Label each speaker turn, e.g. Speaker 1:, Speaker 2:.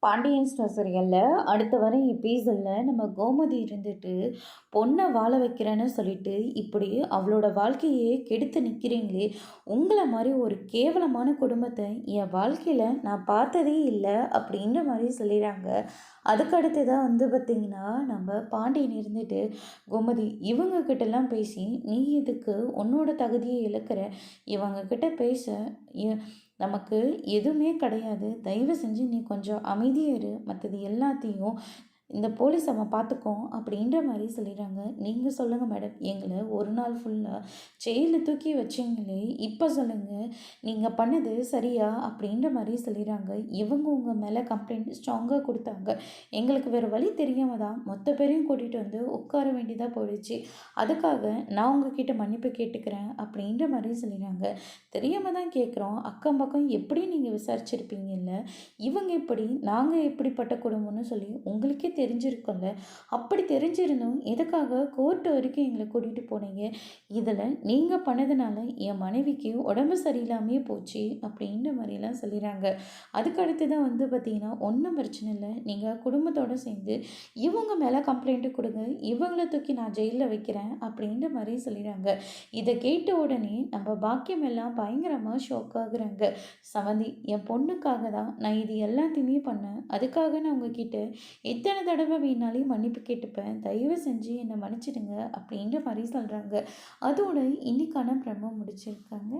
Speaker 1: Pandian store சீரியலில் அடுத்த வர எபிசோடில் நம்ம கோமதி இருந்துட்டு பொண்ணை வாழ வைக்கிறேன்னு சொல்லிட்டு இப்படி அவளோட வாழ்க்கையே கெடுத்து நிற்கிறீங்களே. உங்களை மாதிரி ஒரு கேவலமான குடும்பத்தை என் வாழ்க்கையில் நான் பார்த்ததே இல்லை அப்படின்ற மாதிரி சொல்லிடுறாங்க. அதுக்கு அடுத்ததாக பார்த்திங்கன்னா நம்ம பாண்டியன் இருந்துட்டு கோமதி இவங்கக்கிட்டலாம் பேசி நீ இதுக்கு உன்னோட தகுதியை இழக்கிற, இவங்கக்கிட்ட பேச நமக்கு எதுவுமே கிடையாது. தயவு செஞ்சு நீ கொஞ்சம் அமைதியா இரு. மற்றது எல்லாத்தையும் இந்த போலீஸ் அவன் பார்த்துக்கும் அப்படின்ற மாதிரி சொல்லிடுறாங்க. நீங்கள் சொல்லுங்கள் மேடம், எங்களை ஒரு நாள் ஃபுல்லாக ஜெயிலில் தூக்கி வச்சிங்களே, இப்போ சொல்லுங்கள் நீங்கள் பண்ணது சரியா அப்படின்ற மாதிரி சொல்லிடுறாங்க. இவங்க உங்கள் மேலே கம்ப்ளைண்ட் ஸ்ட்ராங்காக கொடுத்தாங்க. எங்களுக்கு வேறு வழி தெரியாமல் தான் மொத்த பேரையும் கூட்டிகிட்டு வந்து உட்கார வேண்டியதாக போயிடுச்சு. அதுக்காக நான் உங்ககிட்ட மன்னிப்பு கேட்டுக்கிறேன் அப்படின்ற மாதிரி சொல்லிடுறாங்க. தெரியாமல் தான் கேட்குறோம், அக்கம் பக்கம் எப்படி நீங்கள் விசாரிச்சிருப்பீங்கல்ல, இவங்க எப்படி நாங்கள் எப்படிப்பட்ட குடும்பம்னு சொல்லி உங்களுக்கே தெரிஞ்சிருக்கும்ல. அப்படி தெரிஞ்சிருந்தும் எதுக்காக கோர்ட்டு வரைக்கும் எங்களை கூட்டிகிட்டு போனீங்க? இதில் நீங்கள் பண்ணதுனால என் மனைவிக்கு உடம்பு சரியில்லாமே போச்சு அப்படின்ற மாதிரிலாம் சொல்லிடுறாங்க. அதுக்கு அடுத்து தான் பார்த்தீங்கன்னா ஒன்றும் பிரச்சனை இல்லை, நீங்கள் குடும்பத்தோடு சேர்ந்து இவங்க மேலே கம்ப்ளைண்ட்டு கொடுங்க, இவங்கள தூக்கி நான் ஜெயிலில் வைக்கிறேன் அப்படின்ற மாதிரி சொல்லிடுறாங்க. இதை கேட்ட உடனே நம்ம பாக்கியம் எல்லாம் பயங்கரமாக ஷாக் ஆகுறாங்க. சமந்தி, என் பொண்ணுக்காக தான் நான் இது எல்லாத்தையுமே பண்ணேன். அதுக்காக நான் உங்ககிட்ட எத்தனை தடவை வேணாலும் மன்னிப்பு கேட்டுப்பேன். தயவு செஞ்சு என்னை மன்னிச்சிடுங்க அப்படின்ற மாதிரி சொல்கிறாங்க. அதோட இன்னைக்கான பிரம்ம முடிச்சிருக்காங்க.